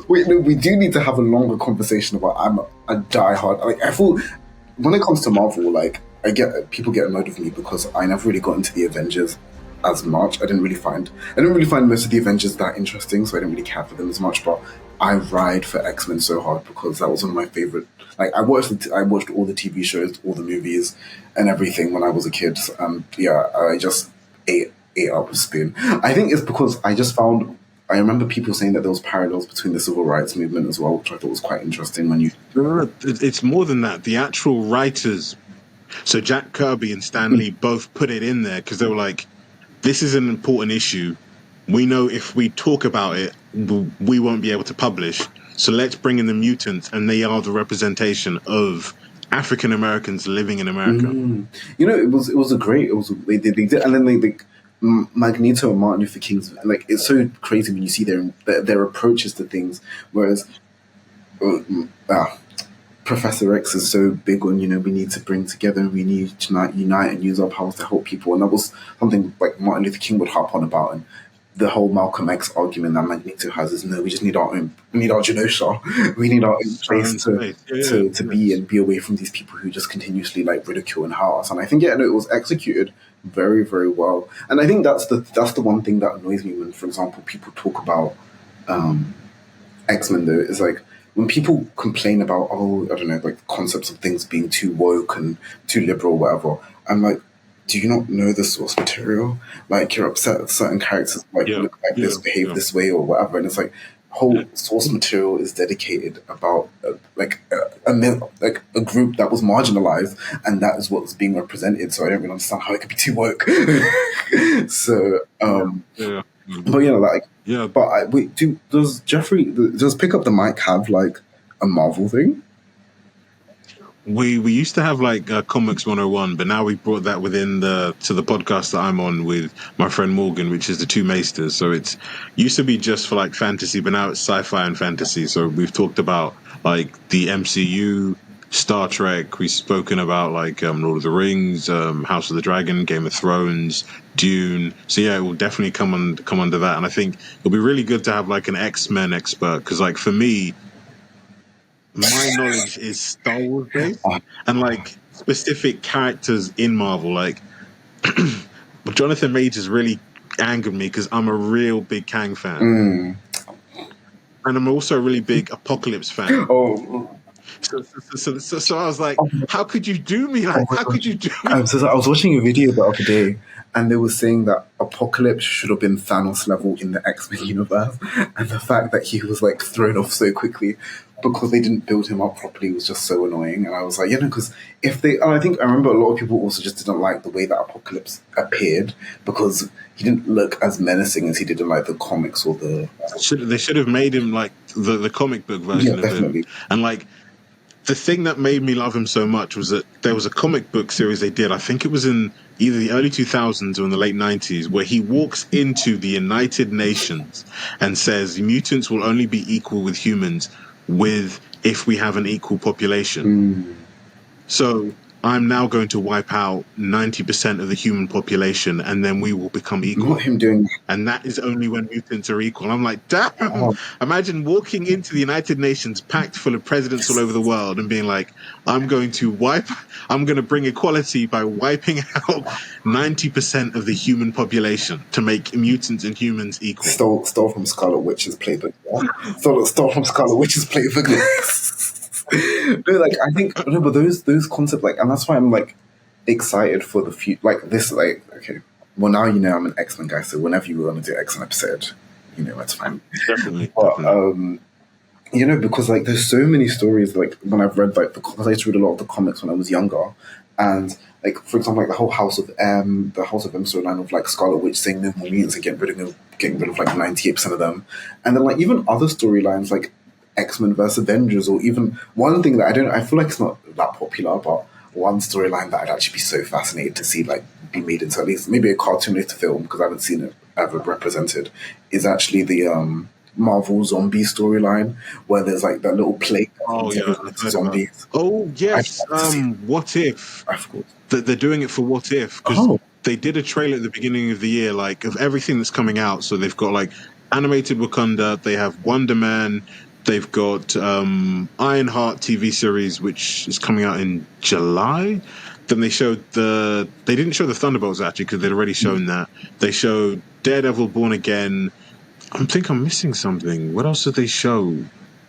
Wait, no, we do need to have a longer conversation about I'm a diehard. Like, I feel when it comes to Marvel, like, I get people get annoyed with me because I never really got into the Avengers as much. I didn't really find most of the Avengers that interesting, so I didn't really care for them as much. But I ride for X-Men so hard because that was one of my favorite. Like, I watched all the TV shows, all the movies, and everything when I was a kid. And yeah, I just ate up a spoon. I think it's because I just found. I remember people saying that there was parallels between the civil rights movement as well, which I thought was quite interesting when you. It's more than that. The actual writers, so Jack Kirby and Stan Lee both put it in there because they were like, this is an important issue. We know if we talk about it, we won't be able to publish. So let's bring in the mutants, and they are the representation of African Americans living in America. You know, it was a great. It was they did, and then they Magneto and Martin Luther King's, like, it's so crazy when you see their approaches to things. Whereas Professor X is so big on, we need to bring together, we need to unite and use our powers to help people, and that was something like Martin Luther King would harp on about. And the whole Malcolm X argument that Magneto has is, no, we just need our own, we need our Genosha, we need our own place to be and be away from these people who just continuously like ridicule and harass us. And I think it was executed very, very well. And I think that's the one thing that annoys me when, for example, people talk about X-Men, though, is like when people complain about, I don't know, like concepts of things being too woke and too liberal, whatever. I'm like, do you not know the source material? Like, you're upset that certain characters look like this, behave this way, or whatever. And it's like, whole source material is dedicated about a group that was marginalized, and that is what's being represented. So I don't really understand how it could be too woke. So, but wait, does Pick Up the Mic have like a Marvel thing? We used to have like Comics 101, but now we brought that within to the podcast that I'm on with my friend Morgan, which is the two Maesters. So it's used to be just for like fantasy, but now it's sci-fi and fantasy. So we've talked about like the MCU, Star Trek. We've spoken about like Lord of the Rings, House of the Dragon, Game of Thrones, Dune. So yeah, it will definitely come under that. And I think it'll be really good to have like an X-Men expert, because like for me, my knowledge is Star Wars based and like specific characters in Marvel. Like Jonathan Majors really angered me because I'm a real big Kang fan, and I'm also a really big Apocalypse fan. So I was like, how could you do me like? How could you do me? I was watching a video the other day, and they were saying that Apocalypse should have been Thanos level in the X-Men universe, and the fact that he was like thrown off so quickly because they didn't build him up properly was just so annoying. And I was like, because I remember a lot of people also just didn't like the way that Apocalypse appeared, because he didn't look as menacing as he did in like the comics or the. They should have made him like the comic book version of him, and like. The thing that made me love him so much was that there was a comic book series they did, I think it was in either the early 2000s or in the late 90s, where he walks into the United Nations and says mutants will only be equal with humans if we have an equal population. So I'm now going to wipe out 90% of the human population, and then we will become equal. Not him doing that. And that is only when mutants are equal. I'm like, damn! Imagine walking into the United Nations packed full of presidents all over the world and being like, I'm going to bring equality by wiping out 90% of the human population to make mutants and humans equal. Stole from Scarlet Witch's playbook. Stole from Scarlet Witch's playbook. No, like I think but those concepts, like, and that's why I'm like excited for the future. Like this, like, okay, well, now I'm an X-Men guy, so whenever you want to do X-Men episode, that's fine. Definitely. Because like there's so many stories. Like when I've read because I used to read a lot of the comics when I was younger, and like for example, like the whole House of M storyline of like Scarlet Witch saying no more mutants and getting rid of like 98% of them, and then like even other storylines like X-Men vs Avengers, or even one thing that I feel like it's not that popular, but one storyline that I'd actually be so fascinated to see like be made into at least maybe a cartoonist film, because I haven't seen it ever represented, is actually the Marvel zombie storyline, where there's like that little plague zombies. Oh yes, What If? I forgot. They're doing it for What If, because they did a trailer at the beginning of the year, like of everything that's coming out. So they've got like animated Wakanda. They have Wonder Man. They've got Ironheart TV series, which is coming out in July. Then they didn't show the Thunderbolts actually because they'd already shown that. They showed Daredevil Born Again. I think I'm missing something. What else did they show?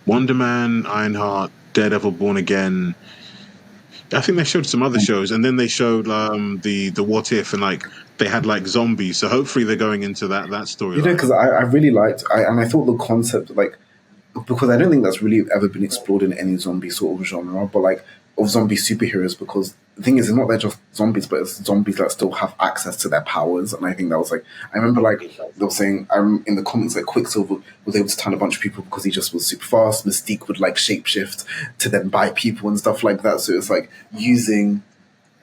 Wonder Man, Ironheart, Daredevil Born Again. I think they showed some other shows, and then they showed the What If, and like they had like zombies. So hopefully they're going into that storyline. Because I really liked, and I thought the concept, like, because I don't think that's really ever been explored in any zombie sort of genre, but like of zombie superheroes. Because the thing is, it's not they're just zombies, but it's zombies that still have access to their powers. And I think that was like, I remember like they were saying, in the comments, like Quicksilver was able to turn a bunch of people because he just was super fast. Mystique would like shapeshift to then bite people and stuff like that. So it's like using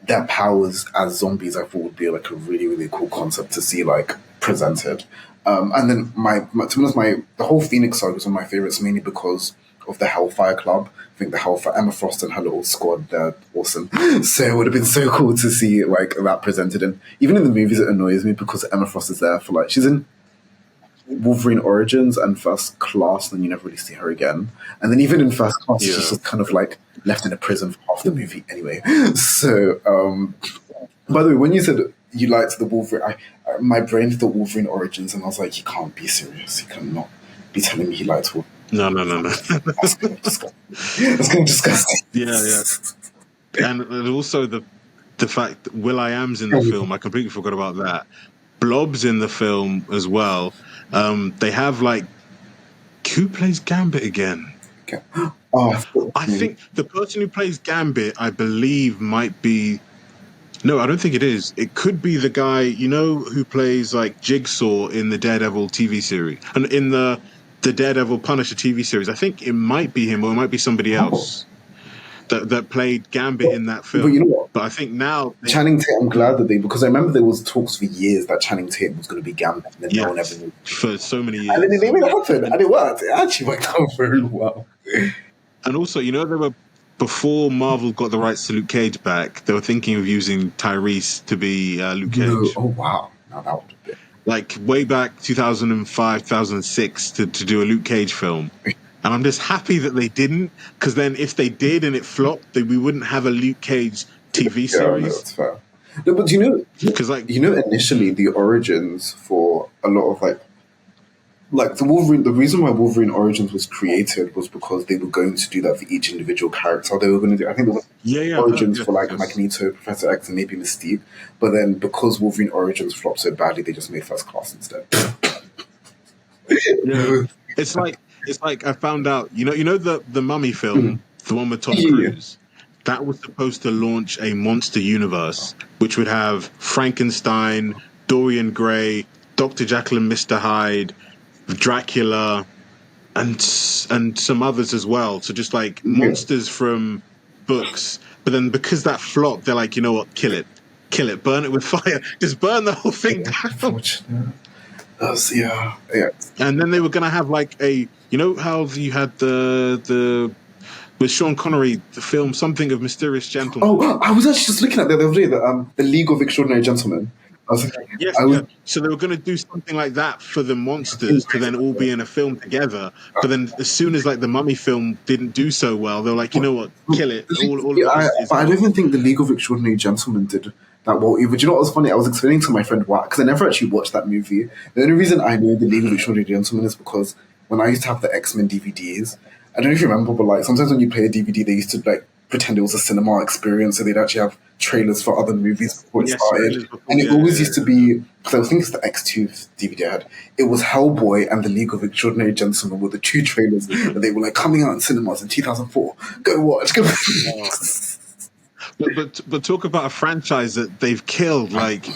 their powers as zombies, I thought would be like a really, really cool concept to see like presented. And then to be honest, the whole Phoenix saga was one of my favorites, mainly because of the Hellfire Club. I think the Hellfire, Emma Frost and her little squad, they're awesome. So it would have been so cool to see like that presented. And even in the movies, it annoys me because Emma Frost is there for like, she's in Wolverine Origins and First Class, and then you never really see her again. And then even in First Class, she's just kind of like left in a prison for half the movie anyway. So, by the way, when you said you liked the Wolverine, my brain thought Wolverine Origins, and I was like, you can't be serious. You cannot be telling me he liked Wolverine. No. That's kind of disgusting. Yeah. And also the fact that will.i.am's in the film, I completely forgot about that. Blob's in the film as well. They have like, who plays Gambit again? Okay. I think the person who plays Gambit, I believe, might be. No, I don't think it is. It could be the guy, who plays like Jigsaw in the Daredevil TV series and in the Daredevil Punisher TV series. I think it might be him, or it might be somebody else that played Gambit in that film. But you know what? But I think now Channing Tatum. I'm glad that because I remember there was talks for years that Channing Tatum was going to be Gambit, and then no one ever knew. For so many years, and then they made it happen, and it worked. It actually worked out very well. And also, there were, before Marvel got the rights to Luke Cage back, they were thinking of using Tyrese to be Luke Cage. No. Oh wow! Now that would have been like way back 2005, 2006 to do a Luke Cage film. And I'm just happy that they didn't, because then if they did and it flopped, then we wouldn't have a Luke Cage TV series. No, that's fair. No, but because initially the origins for a lot of like the Wolverine, the reason why Wolverine Origins was created was because they were going to do that for each individual character. They were going to do, I think, there was Origins for like Magneto, Professor X, and maybe Mystique. But then because Wolverine Origins flopped so badly, they just made First Class instead. Yeah. It's like I found out, the Mummy film, the one with Tom Cruise, that was supposed to launch a monster universe, which would have Frankenstein, Dorian Gray, Dr. Jekyll and Mr. Hyde, Dracula, and some others as well. So just like monsters from books. But then because that flopped, they're like, you know what, kill it, burn it with fire, just burn the whole thing down. Yeah. And then they were going to have like how you had the with Sean Connery, the film Something of Mysterious Gentlemen. Oh, I was actually just looking at that the other day, the League of Extraordinary Gentlemen. I was like, yes. So they were going to do something like that for the monsters to then all be in a film together. But then as soon as like the Mummy film didn't do so well, they were like, you know what, kill it. But I don't even think the League of Extraordinary Gentlemen did that well either. Do you know what was funny? I was explaining to my friend why, because I never actually watched that movie. The only reason I know the League of Extraordinary Gentlemen is because when I used to have the X-Men DVDs, I don't know if you remember, but like sometimes when you play a DVD, they used to like pretend it was a cinema experience, so they'd actually have trailers for other movies before it started. And it always used to be, because I think it's the X2 DVD I had, it was Hellboy and the League of Extraordinary Gentlemen were the two trailers that they were like coming out in cinemas in 2004. Go watch. But talk about a franchise that they've killed. Like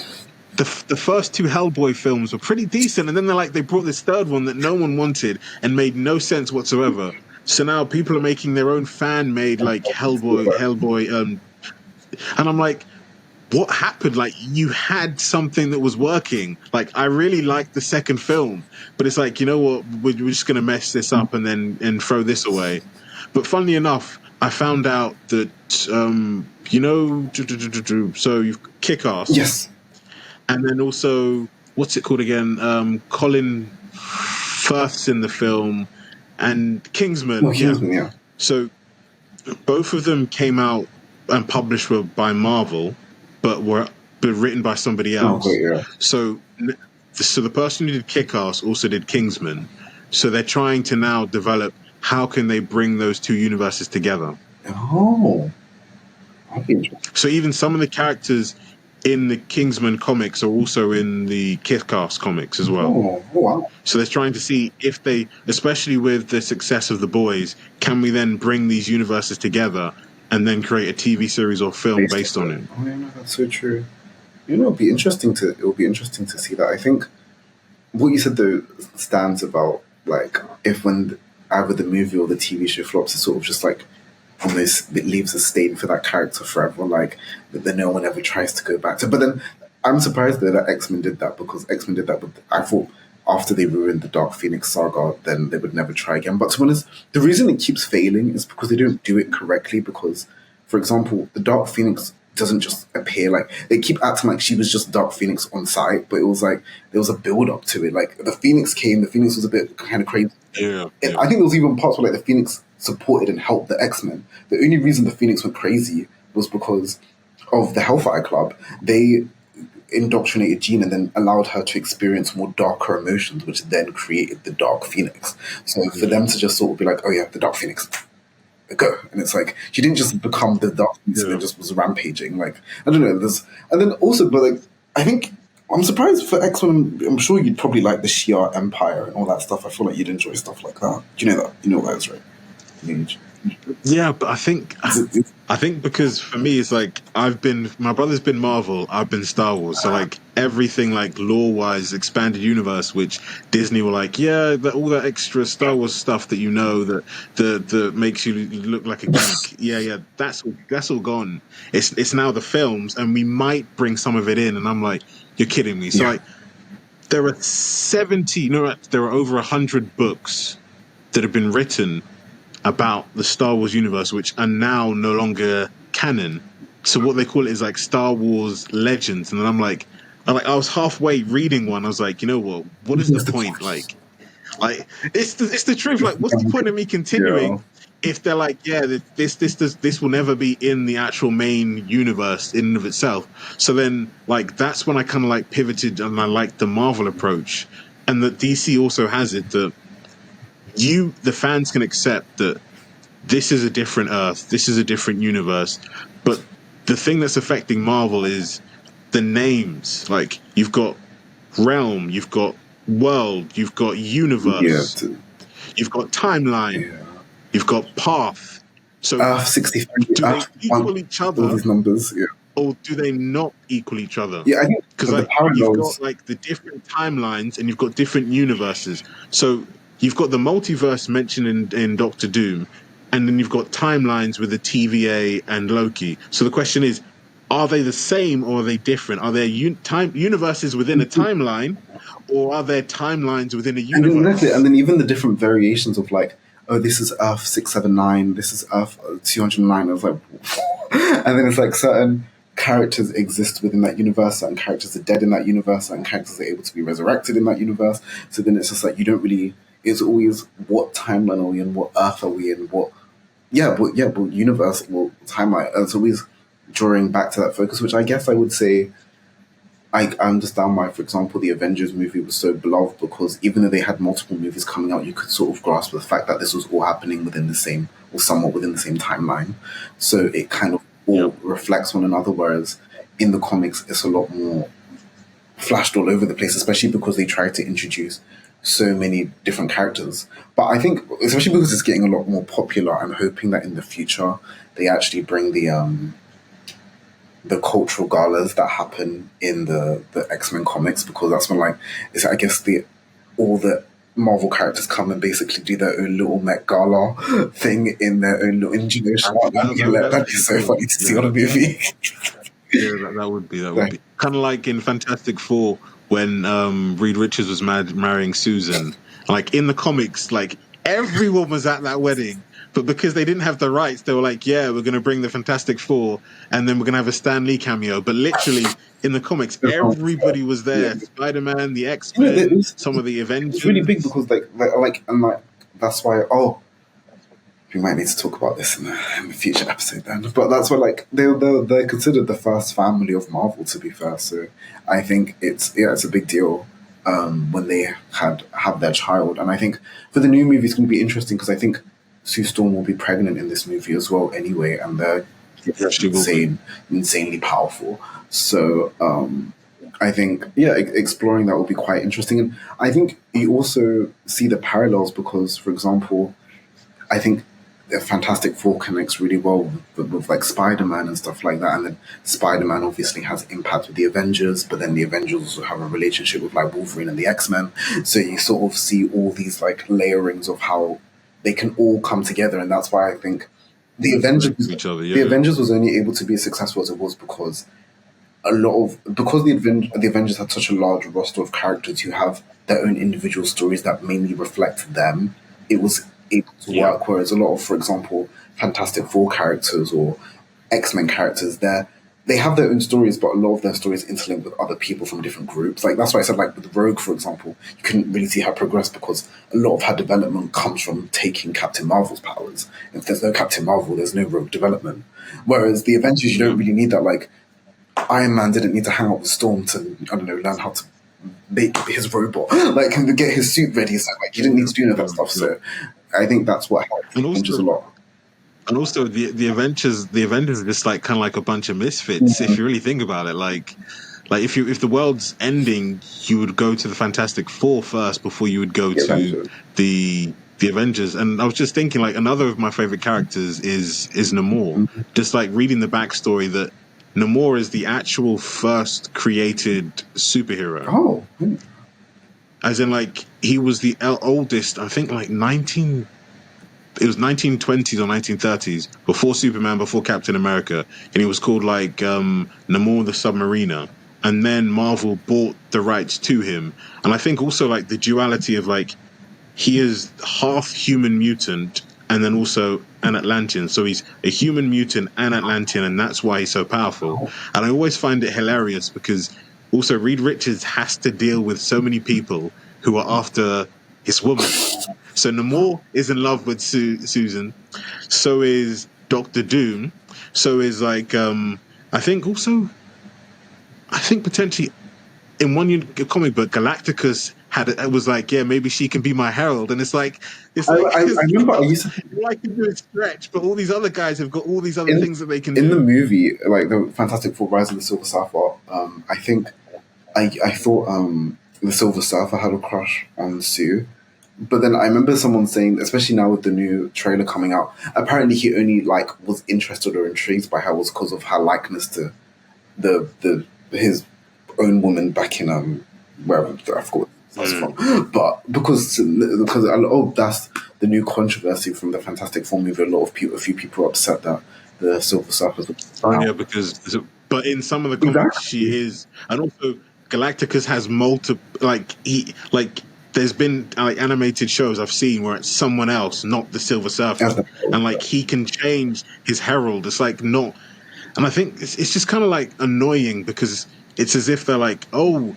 the first two Hellboy films were pretty decent, and then they brought this third one that no one wanted and made no sense whatsoever. So now people are making their own fan-made like Hellboy, and I'm like, what happened? Like, you had something that was working. Like, I really liked the second film, but it's like, you know what? We're just going to mess this up and throw this away. But funnily enough, I found out that so you've Kick-Ass, yes, and then also what's it called again? Colin Firth's in the film, and Kingsman. No, Kingsman, yeah. So both of them came out and published by Marvel, but were written by somebody else. Oh, great, yeah. So the person who did Kick-Ass also did Kingsman. So they're trying to now develop how can they bring those two universes together. Oh, that'd be interesting. So even some of the characters in the Kingsman comics are also in the Kick-Ass comics as well. Oh, wow. So they're trying to see if they, especially with the success of The Boys, can we then bring these universes together and then create a TV series or film based on it? Oh, yeah, no, that's so true. You know, it'll be interesting to see that. I think what you said though stands about like if when either the movie or the TV show flops, it's sort of just like almost it leaves a stain for that character forever. Like that no one ever tries to go back to. But then I'm surprised though that X-Men did that because X-Men did that. But I thought after they ruined the Dark Phoenix saga, then they would never try again. But to be honest, the reason it keeps failing is because they don't do it correctly. Because, for example, the Dark Phoenix doesn't just appear like they keep acting like she was just Dark Phoenix on site, but it was like there was a build up to it. Like the Phoenix came, the Phoenix was a bit kind of crazy. Yeah. I think there was even parts where like the Phoenix supported and helped the X-Men. The only reason the Phoenix went crazy was because of the Hellfire Club. They indoctrinated Jean and then allowed her to experience more darker emotions, which then created the Dark Phoenix. So for them to just sort of be like, oh yeah, the Dark Phoenix, go. And it's like, she didn't just become the Dark Phoenix and then just was rampaging. Like, I don't know. And then also, but like, I think, I'm surprised for X-Men, I'm sure you'd probably like the Shi'ar Empire and all that stuff. I feel like you'd enjoy stuff like that. Do you know that? You know what that is, right? Yeah, but I think because for me it's like my brother's been Marvel, I've been Star Wars, so like everything like lore wise expanded universe, which Disney were like, yeah, all that extra Star Wars stuff that you know that makes you look like a geek, yeah, that's all gone. It's now the films, and we might bring some of it in, and I'm like, you're kidding me. So like there are there are over 100 books that have been written about the Star Wars universe, which are now no longer canon. So what they call it is like Star Wars Legends. And then I was halfway reading one. I was like, you know what is the point? Like it's the truth. Like, what's the point of me continuing if they're like, yeah, this will never be in the actual main universe in and of itself. So then like that's when I kind of like pivoted and I liked the Marvel approach, and that DC also has it that the fans can accept that this is a different Earth, this is a different universe, but the thing that's affecting Marvel is the names. Like, you've got realm, you've got world, you've got universe, you've got timeline, you've got path. So Earth 63, do they equal each other? All these numbers, or do they not equal each other? Yeah, I think because like you've got like the different timelines and you've got different universes. So you've got the multiverse mentioned in Doctor Doom, and then you've got timelines with the TVA and Loki. So the question is, are they the same or are they different? Are there universes within a timeline, or are there timelines within a universe? And then even the different variations of like, oh, this is Earth 679, this is Earth 209. I was like, and then it's like certain characters exist within that universe, certain characters are dead in that universe, certain characters are able to be resurrected in that universe. So then it's just like, you don't really, it's always what timeline are we in, what Earth are we in, what universe, what timeline. And it's always drawing back to that focus, which I guess I would say, I understand why, for example, the Avengers movie was so beloved, because even though they had multiple movies coming out, you could sort of grasp the fact that this was all happening within the same, or somewhat within the same timeline. So it kind of all reflects one another, whereas in the comics, it's a lot more flashed all over the place, especially because they try to introduce so many different characters. But I think, especially because it's getting a lot more popular, I'm hoping that in the future, they actually bring the cultural galas that happen in the X-Men comics, because that's when like it's, I guess, all the Marvel characters come and basically do their own little Met Gala thing in their own little engineer shot. That'd be so funny to see on a movie. That would be kind of like in Fantastic Four when Reed Richards was marrying Susan. Like in the comics, like everyone was at that wedding, But because they didn't have the rights, they were like, yeah, we're going to bring the Fantastic Four, and then we're going to have a Stan Lee cameo. But literally, in the comics, everybody was there. Yeah. Spider-Man, the You know, X-Men, some of the it's really big Avengers. because that's why. Oh, we might need to talk about this in a future episode then. But that's why they're considered the first family of Marvel, to be fair. So I think it's a big deal when they have their child, and I think for the new movie it's going to be interesting because I think Sue Storm will be pregnant in this movie as well anyway, and they're She will be. insanely powerful. So I think exploring that will be quite interesting, and I think you also see the parallels because, for example, I think the Fantastic Four connects really well with like Spider-Man and stuff like that. And then Spider-Man obviously has impact with the Avengers, but then the Avengers also have a relationship with like Wolverine and the X-Men. So you sort of see all these like layerings of how they can all come together. And that's why I think the Avengers, Each other, the yeah. Avengers was only able to be as successful as it was because the Avengers had such a large roster of characters who have their own individual stories that mainly reflect them. It was able to Yeah. work. Whereas a lot of, for example, Fantastic Four characters or X-Men characters, they have their own stories, but a lot of their stories interlink with other people from different groups. Like that's why I said, like with Rogue, for example, you couldn't really see her progress because a lot of her development comes from taking Captain Marvel's powers. If there's no Captain Marvel, there's no Rogue development. Whereas the Avengers, you don't really need that. Like Iron Man didn't need to hang out with Storm to, I don't know, learn how to make his robot, like get his suit ready. So like, you didn't need to do any of that stuff. So I think that's what helps And the Avengers also, a lot. the Avengers are just like kind of like a bunch of misfits. If you really think about it, like if the world's ending, you would go to the Fantastic Four first before you would go The to Avengers. the Avengers. And I was just thinking, like another of my favorite characters is Namor. Just like reading the backstory that Namor is the actual first created superhero. Oh, As in, like he was the oldest. I think like 19. It was 1920s or 1930s, before Superman, before Captain America, and he was called like Namor the Submariner. And then Marvel bought the rights to him. And I think also like the duality of like he is half human mutant and then also an Atlantean. So he's a human mutant and Atlantean, and that's why he's so powerful. And I always find it hilarious because also Reed Richards has to deal with so many people who are after his woman. So Namor is in love with Susan. So is Doctor Doom. So is like I think also I think potentially in one comic book Galacticus it was like, yeah, maybe she can be my herald, and it's like I cause remember I used to all I can do is stretch, but all these other guys have got all these other in things that they can in the do. movie, like the Fantastic Four: Rise of the Silver Surfer. I think I thought the Silver Surfer had a crush on Sue. But then I remember someone saying, especially now with the new trailer coming out, apparently he only like was interested or intrigued by her was because of her likeness to the his own woman back in wherever I forgot that's from. But because that's the new controversy from the Fantastic Four movie. A few people are upset that the Silver Surfer's now. Yeah, because but in some of the comics Exactly. she is, and also Galacticus has multiple there's been like animated shows I've seen where it's someone else, not the Silver As Surfer, the and like he can change his herald. It's like not, and I think it's just kind of like annoying because it's as if they're like, oh,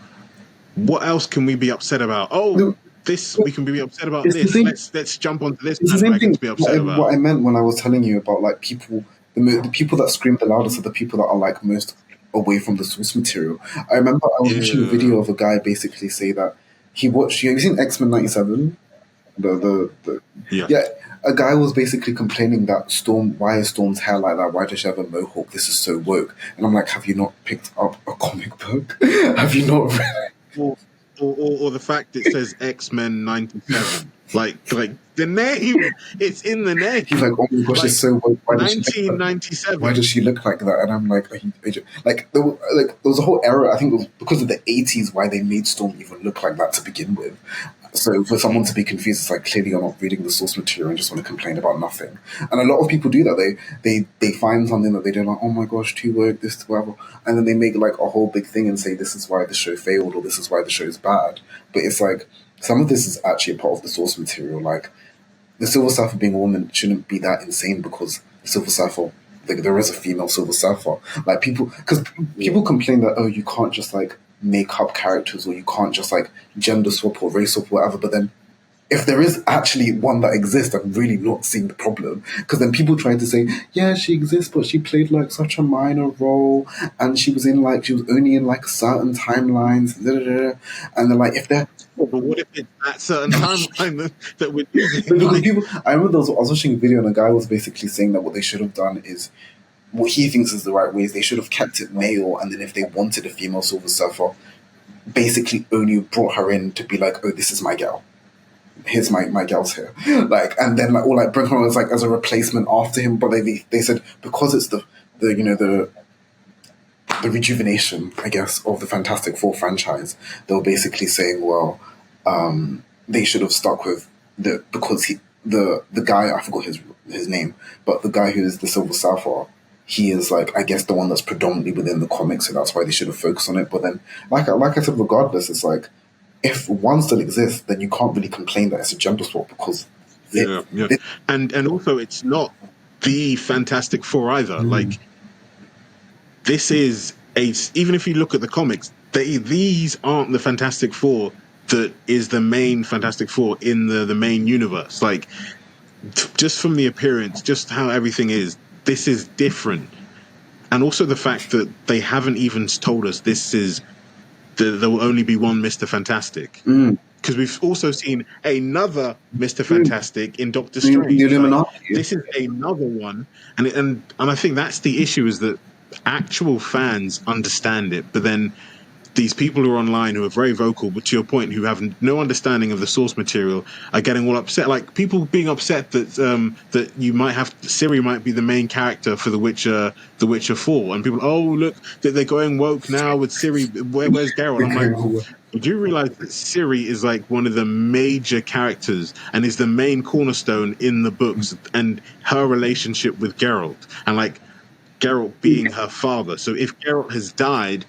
what else can we be upset about? Oh, no, this we can be upset about it's the this. same. Let's jump onto this It's the same bandwagon thing. to be upset What about. I meant when I was telling you about like people, the people that scream the loudest are the people that are like most away from the source material. I remember I was watching a Yeah, video of a guy basically say that he watched. Have you seen X-Men '97? The yeah. yeah. A guy was basically complaining that why is Storm's hair like that? Why does she have a mohawk? This is so woke. And I'm like, have you not picked up a comic book? Have you not read? Or, or the fact it says X-Men 97. Like the name, it's in the name. He's like, oh my gosh, it's Like so woke. Why 1997. does she look like that? And I'm like, there was a whole era. I think it was because of the '80s why they made Storm even look like that to begin with. So for someone to be confused, it's like clearly you're not reading the source material and just want to complain about nothing. And a lot of people do that. They find something that they don't like. Oh my gosh, too woke, this whatever, and then they make like a whole big thing and say this is why the show failed or this is why the show is bad. But it's like some of this is actually a part of the source material. Like the Silver Surfer being a woman shouldn't be that insane because the Silver Surfer, like there is a female Silver Surfer. Like because people complain that you can't just like make up characters or you can't just like gender swap or race swap or whatever. But then if there is actually one that exists, I'm really not seeing the problem. Because then people trying to say, yeah, she exists, but she played like such a minor role, and she was only in like certain timelines, and they're like, if they're But what if it's that certain timeline that we're using? because people, I remember I was watching a video and a guy was basically saying that what they should have done is what he thinks is the right way is they should have kept it male, and then if they wanted a female Silver Surfer, basically only brought her in to be like, oh, this is my girl. Here's my girl's here, like, and then like, or like bring her on as like as a replacement after him. But they said because it's the the rejuvenation, I guess, of the Fantastic Four franchise, they were basically saying, well, they should have stuck with the guy, I forgot his name, but the guy who is the Silver Surfer, he is like, I guess, the one that's predominantly within the comics, so that's why they should have focused on it. But then, like I said, regardless, it's like if one still exists, then you can't really complain that it's a gender swap because and also it's not the Fantastic Four either. Like this is even if you look at the comics, these aren't the Fantastic Four that is the main Fantastic Four in the main universe. Like just from the appearance, just how everything is, this is different. And also the fact that they haven't even told us there will only be one Mr. Fantastic. Because we've also seen another Mr. Fantastic in Doctor Strange. Like, this is another one. And I think that's the issue, is that actual fans understand it, but then these people who are online who are very vocal, but to your point, who have no understanding of the source material, are getting all upset. Like people being upset that that you might have Siri might be the main character for The Witcher 4, and people, oh look, they're going woke now with Siri. Where's Geralt? I'm like, do you realize that Siri is like one of the major characters and is the main cornerstone in the books, and her relationship with Geralt, and like Geralt being her father. So if Geralt has died,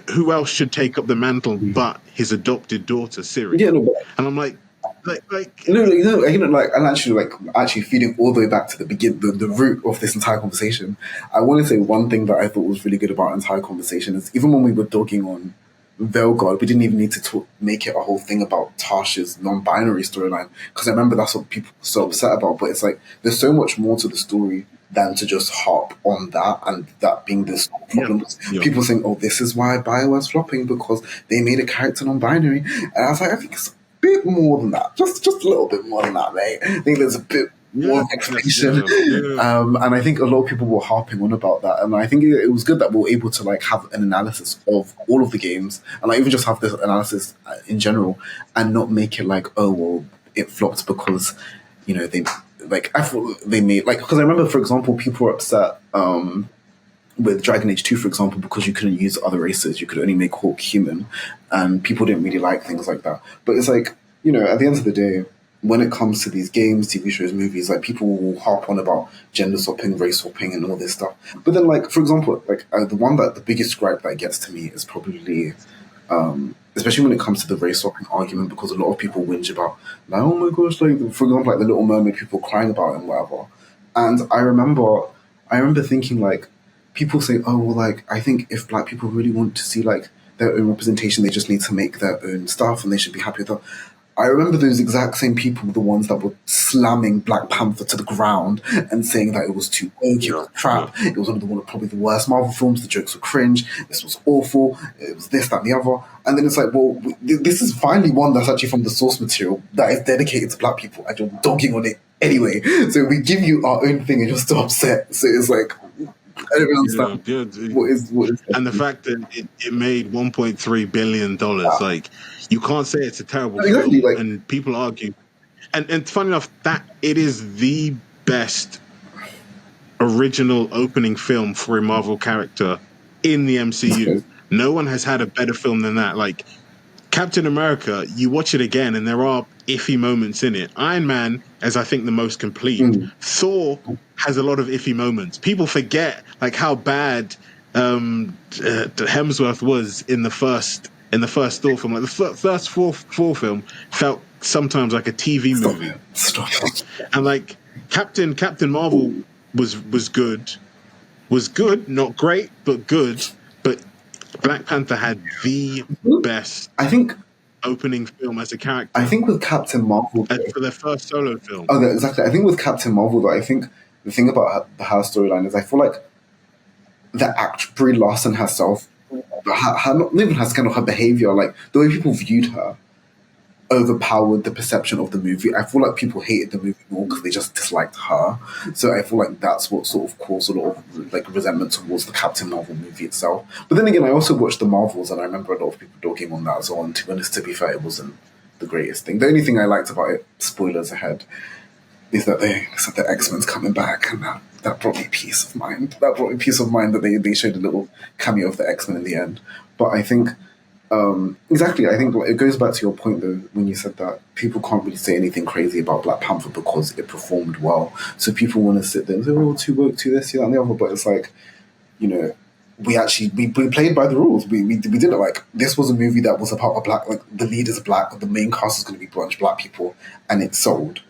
who else should take up the mantle but his adopted daughter Siri? Yeah, no, and I'm like, and actually feeding all the way back to the root of this entire conversation. I want to say one thing that I thought was really good about our entire conversation is even when we were dogging on Velgard, we didn't even need to make it a whole thing about Tasha's non-binary storyline, because I remember that's what people were so upset about. But it's like there's so much more to the story than to just harp on that, and that being this problem. Yeah. People saying, oh, this is why BioWare's flopping, because they made a character non-binary. And I was like, I think it's a bit more than that. Just a little bit more than that, mate. I think there's a bit more explanation. And I think a lot of people were harping on about that. And I think it was good that we were able to like have an analysis of all of the games, and like even just have this analysis in general, and not make it like, oh, well, it flopped because, they... Like, I thought they made, like, because I remember, for example, people were upset with Dragon Age 2, for example, because you couldn't use other races. You could only make Hawk human, and people didn't really like things like that. But it's like, at the end of the day, when it comes to these games, TV shows, movies, like, people will harp on about gender swapping, race swapping, and all this stuff. But then, like, for example, like, the biggest gripe that gets to me is probably... especially when it comes to the race swapping argument, because a lot of people whinge about, like, oh my gosh, like, for example, like the Little Mermaid, people crying about it and whatever. And I remember thinking, like, people say, oh, well, like, I think if Black people really want to see, like, their own representation, they just need to make their own stuff and they should be happy with that. I remember those exact same people, the ones that were slamming Black Panther to the ground and saying that it was too woke, it was crap, it was probably the worst Marvel films, the jokes were cringe, this was awful, it was this, that, and the other. And then it's like, well, this is finally one that's actually from the source material that is dedicated to Black people, and you're dogging on it anyway. So we give you our own thing and you're still upset. So it's like... I don't understand. What is and the fact that it made $1.3 billion, like, you can't say it's a terrible film, like, and people argue. And funny enough, that it is the best original opening film for a Marvel character in the MCU. No one has had a better film than that. Like, Captain America, you watch it again and there are iffy moments in it. Iron Man is, I think, the most complete. Thor has a lot of iffy moments. People forget like how bad Hemsworth was in the first Thor film. Like the first Thor film felt sometimes like a TV movie. Stop it. And like Captain Marvel was good, not great, but good. But Black Panther had the best, I think, opening film as a character. I think with Captain Marvel, for their first solo film. Oh, exactly. I think with Captain Marvel, though, I think the thing about her storyline is I feel like the act Brie Larson herself, not even her skin or her behavior, like the way people viewed her, overpowered the perception of the movie. I feel like people hated the movie more because they just disliked her. So I feel like that's what sort of caused a lot of like resentment towards the Captain Marvel movie itself. But then again, I also watched the Marvels, and I remember a lot of people dogging on that as well. And to be honest, to be fair, it wasn't the greatest thing. The only thing I liked about it, spoilers ahead, is that they said the X-Men's coming back, and that brought me peace of mind. That brought me peace of mind that they showed a little cameo of the X-Men in the end. But I think, exactly, I think it goes back to your point, though, when you said that people can't really say anything crazy about Black Panther because it performed well. So people want to sit there and say, oh, too woke, too this, too that, and the other. But it's like, you know, we played by the rules. We did it like, this was a movie that was about a black, like the lead is black, the main cast is going to be a bunch of black people, and it sold.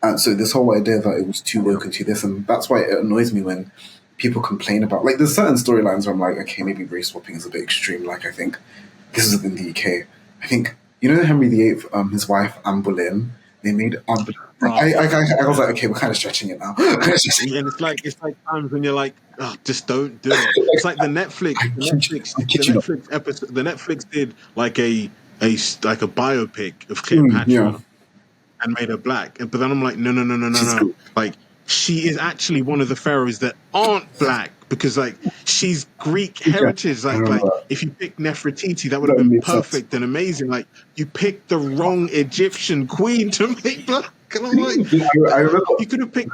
And so this whole idea that it was too woke and too this, and that's why it annoys me when people complain about, like, there's certain storylines where I'm like, okay, maybe race swapping is a bit extreme. Like, I think this is in the UK. I think, you know, Henry VIII, his wife Anne Boleyn, they made I was like, okay, we're kind of stretching it now. And it's like times when you're like, oh, just don't do it. It's like the Netflix episode. The Netflix did like a biopic of Cleopatra. Yeah. And made her black. But then I'm like, no. Like, she is actually one of the pharaohs that aren't black because, like, she's Greek heritage. Like if you pick Nefertiti, that would have been perfect and amazing. Like, you picked the wrong Egyptian queen to make black. And I'm like, I remember, you could have picked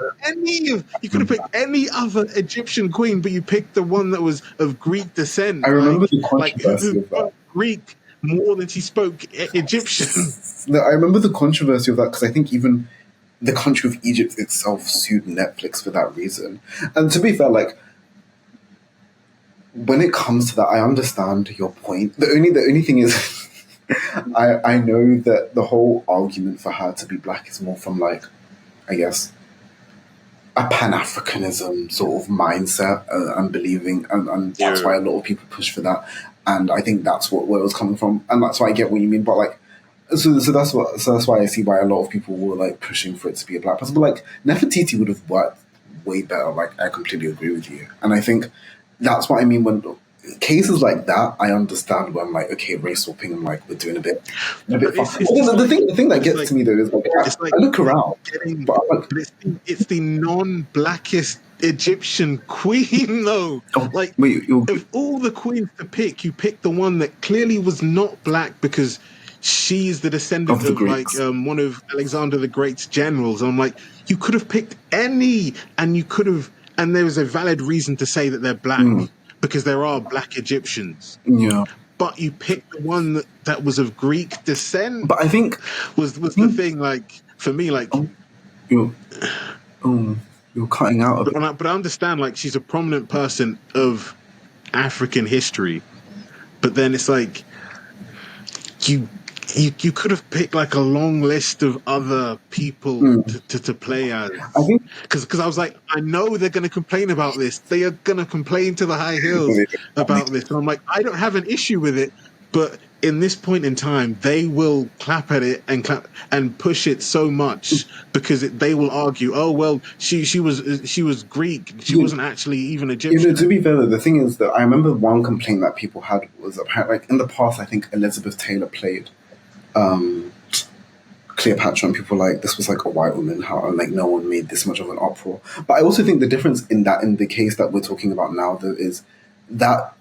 any other Egyptian queen, but you picked the one that was of Greek descent. I remember the controversy of that. Greek more than she spoke Egyptian. No, I remember the controversy of that because I think even the country of Egypt itself sued Netflix for that reason. And to be fair, like, when it comes to that, I understand your point. The only thing is, I know that the whole argument for her to be black is more from, like, I guess, a Pan-Africanism sort of mindset and believing, and that's why a lot of people push for that. And I think that's where it was coming from, and that's why I get what you mean. But like, so that's why I see why a lot of people were like pushing for it to be a black person. But like, Nefertiti would have worked way better. Like, I completely agree with you, and I think that's what I mean when cases like that. I understand when I'm like, okay, race swapping, and like we're doing a bit. The thing that gets to me though is like, I look around, it's the non-blackest Egyptian queen though. Like, of all the queens to pick, you picked the one that clearly was not black because she's the descendant of like one of Alexander the Great's generals. And I'm like, you could have picked any, and there was a valid reason to say that they're black because there are black Egyptians. Yeah. But you picked the one that was of Greek descent. But I think was the thing, like, for me, like, you're cutting out a bit. But I understand, like, she's a prominent person of African history. But then it's like, you could have picked, like, a long list of other people to play as. I think... Because I was like, I know they're going to complain about this. They are going to complain to the high hills about this. And I'm like, I don't have an issue with it. But in this point in time, they will clap at it and push it so much because they will argue, oh well, she was Greek, she wasn't actually even Egyptian. You know, to be fair, the thing is that I remember one complaint that people had was apparently, like, in the past, I think Elizabeth Taylor played Cleopatra, and people were like, this was like a white woman, how, and like no one made this much of an uproar. But I also think the difference in the case that we're talking about now, though, is that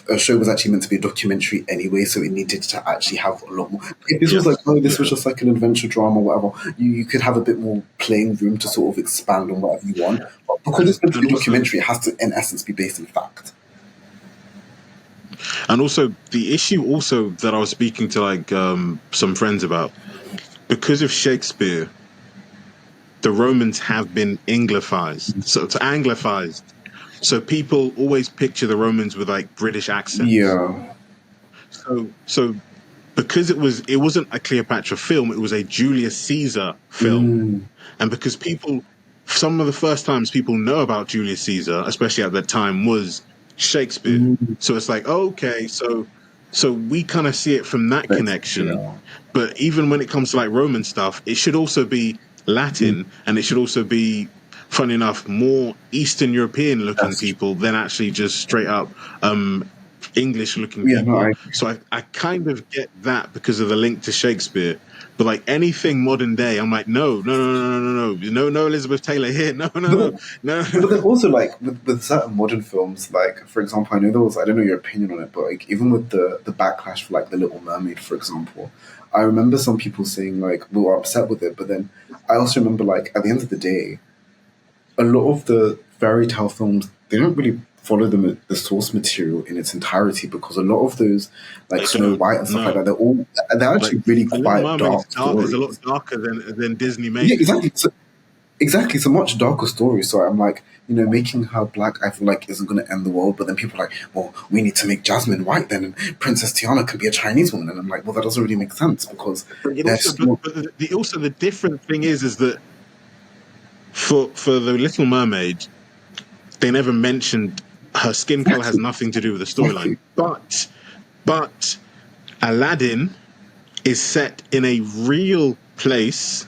a show was actually meant to be a documentary anyway, so it needed to actually have a lot more. If this was like, oh, this was just like an adventure drama or whatever, you could have a bit more playing room to sort of expand on whatever you want. But because it's meant to be a documentary, it has to, in essence, be based in fact. And also, the issue also that I was speaking to, like, some friends about, because of Shakespeare, the Romans have been Anglifized, so it's Anglifized. So people always picture the Romans with, like, British accents. Yeah. So because it wasn't a Cleopatra film, it was a Julius Caesar film. And because some of the first times people know about Julius Caesar, especially at that time, was Shakespeare. So it's like, okay, so we kind of see it from that connection. Yeah. But even when it comes to like Roman stuff, it should also be Latin, and it should also be, funny enough, more Eastern European looking That's people than actually just straight up English looking Yeah, no, people. I So I kind of get that because of the link to Shakespeare. But like anything modern day, I'm like, no, no, Elizabeth Taylor here, no. But then also, like, with certain modern films, like, for example, I know there was, I don't know your opinion on it, but, like, even with the backlash for, like, The Little Mermaid, for example, I remember some people saying, like, we were upset with it, but then I also remember, like, at the end of the day, a lot of the fairy tale films, they don't really follow the source material in its entirety, because a lot of those, like They Snow don't. White and stuff like No, that, they're like actually really The Little quite Mermaid dark is a lot stories. darker than Disney Yeah, made it. exactly. Exactly, it's a much darker story. So I'm like, making her black, I feel like isn't going to end the world. But then people are like, well, we need to make Jasmine white then, and Princess Tiana could be a Chinese woman. And I'm like, well, that doesn't really make sense, because But they're still also the different thing is that for the Little Mermaid, they never mentioned her skin color has exactly, nothing to do with the storyline. exactly, But Aladdin is set in a real place,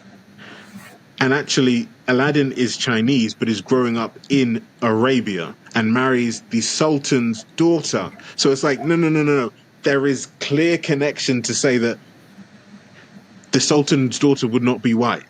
and actually Aladdin is Chinese but is growing up in Arabia and marries the Sultan's daughter. So it's like, no. There is clear connection to say that the Sultan's daughter would not be white,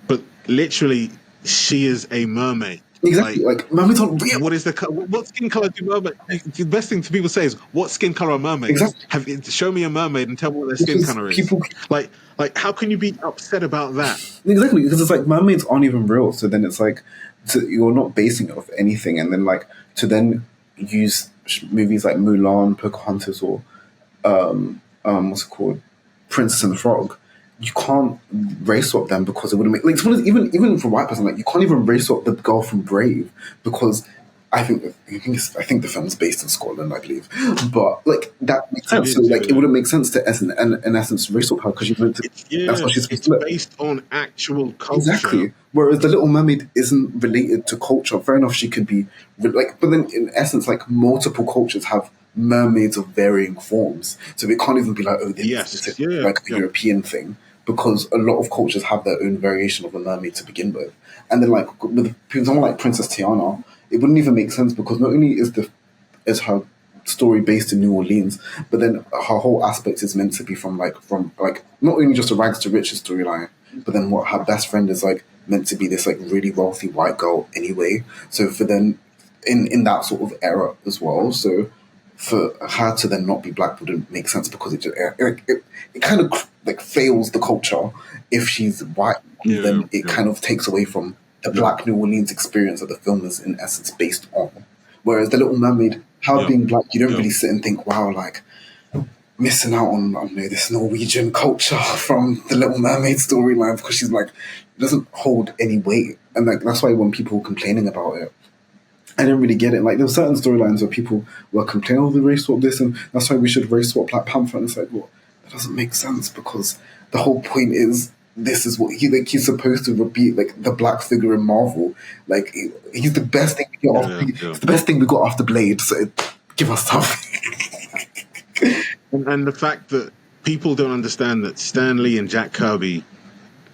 but literally she is a mermaid. exactly. Like, Like mermaids aren't real. what skin color do mermaids? The best thing for people to say is, what skin color are mermaids? Exactly, Show me a mermaid and tell me what their skin because color is. people Like, how can you be upset about that? exactly, because it's like mermaids aren't even real. So then it's like, you're not basing it off anything, and then like to then use movies like Mulan, Pocahontas, or what's it called, Princess and the Frog. You can't race swap them, because it wouldn't make, like, even for a white person, like, you can't even race swap the girl from Brave, because I think the film's based in Scotland, I believe, but like that makes It sense. So is, like it yeah. wouldn't make sense to in essence race swap her, because that's what she's supposed It's to look. based on actual culture. Exactly. Whereas the Little Mermaid isn't related to culture. Fair enough, she could be like, but then in essence, like multiple cultures have mermaids of varying forms. So it can't even be like, oh, this is Yes, specific, yeah, like a yeah. European thing, because a lot of cultures have their own variation of a mermaid to begin with. And then like with someone like Princess Tiana, it wouldn't even make sense, because not only is her story based in New Orleans, but then her whole aspect is meant to be from like not only just a rags to riches storyline, but then what her best friend is like meant to be this like really wealthy white girl anyway. So for then in that sort of era as well. So for her to then not be black wouldn't make sense, because it kind of like fails the culture if she's white, and Yeah, then it yeah. kind of takes away from the Black New Orleans experience that the film is in essence based on. Whereas The Little Mermaid, her Yeah, being black, you don't yeah. really sit and think, wow, like missing out on, I don't know, this Norwegian culture from the Little Mermaid storyline, because she's like, it doesn't hold any weight. And like that's why when people were complaining about it, I didn't really get it. Like there were certain storylines where people were complaining, oh, the race swap this, and that's why we should race swap Black Panther. And it's like, well, that doesn't make sense, because the whole point is this is what he's supposed to be, like the black figure in Marvel. Like he's the best thing we got after, Yeah, yeah. he's the best thing we got after Blade. So give us something. And the fact that people don't understand that Stan Lee and Jack Kirby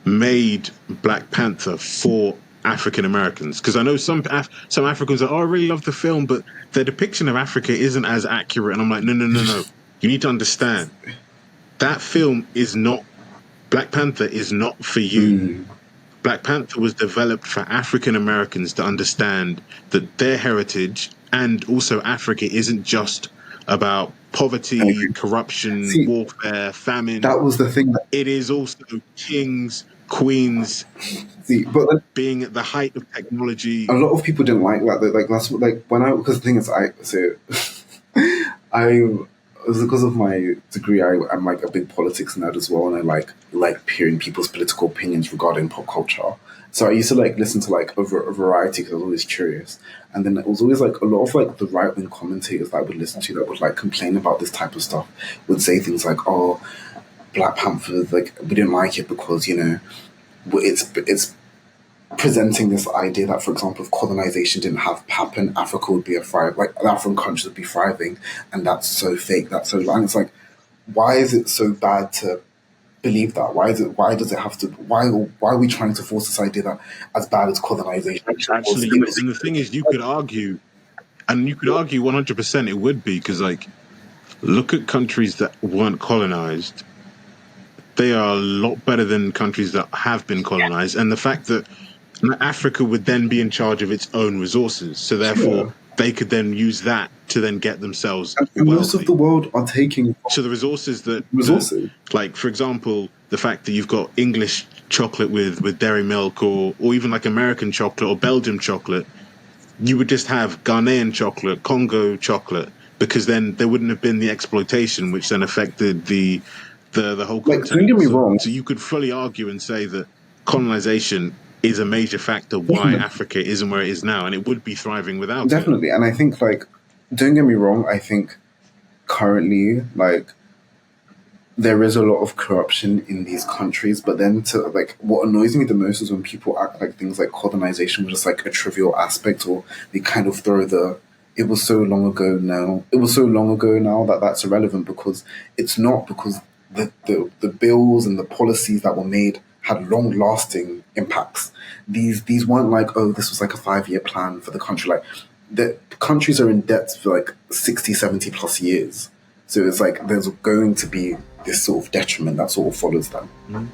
made Black Panther for African Americans, because I know some Africans are, oh, I really love the film, but their depiction of Africa isn't as accurate. And I'm like, no. You need to understand that film is not, Black Panther is not for you. Black Panther was developed for African Americans to understand that their heritage and also Africa isn't just about I poverty, agree. corruption, See, warfare, famine. that was the thing that It is also kings, queens, but then being at the height of a technology. lot of people didn't like that. Like that's what, like when I, because the thing is I it was because of my degree. I'm like a big politics nerd as well, and I like hearing people's political opinions regarding pop culture. So I used to like listen to like a variety, because I was always curious. And then it was always like a lot of like the right wing commentators that I would listen to that would like complain about this type of stuff would say things like, "Oh, Black Panther, like we didn't like it because it's presenting this idea that, for example, if colonization didn't have happen, Africa would be African countries would be thriving, and that's so fake. That's so, and it's like, why is it so bad to believe that? Why does it have to? Why are we trying to force this idea that as bad as colonization? Actually, and the thing is, you could argue 100% it would be, because like, look at countries that weren't colonized. They are a lot better than countries that have been colonized, and the fact that Africa would then be in charge of its own resources, so therefore they could then use that to then get themselves and wealthy. most of the world are taking so the resources that like, for example, the fact that you've got English chocolate with dairy milk, or even like American chocolate or Belgium chocolate, you would just have Ghanaian chocolate, Congo chocolate, because then there wouldn't have been the exploitation, which then affected the whole continent. Don't get me wrong. So you could fully argue and say that colonization is a major factor why Africa isn't where it is now, and it would be thriving without it. And I think, like, don't get me wrong, I think currently, like, there is a lot of corruption in these countries, but then what annoys me the most is when people act like things like colonization was just like a trivial aspect, or they kind of throw it was so long ago now. It was so long ago now that that's irrelevant, because it's not, because the bills and the policies that were made had long-lasting impacts. These weren't like, oh, this was like a 5-year plan for the country. Like, the countries are in debt for like 60, 70 plus years. So it's like there's going to be this sort of detriment that sort of follows them. Mm-hmm.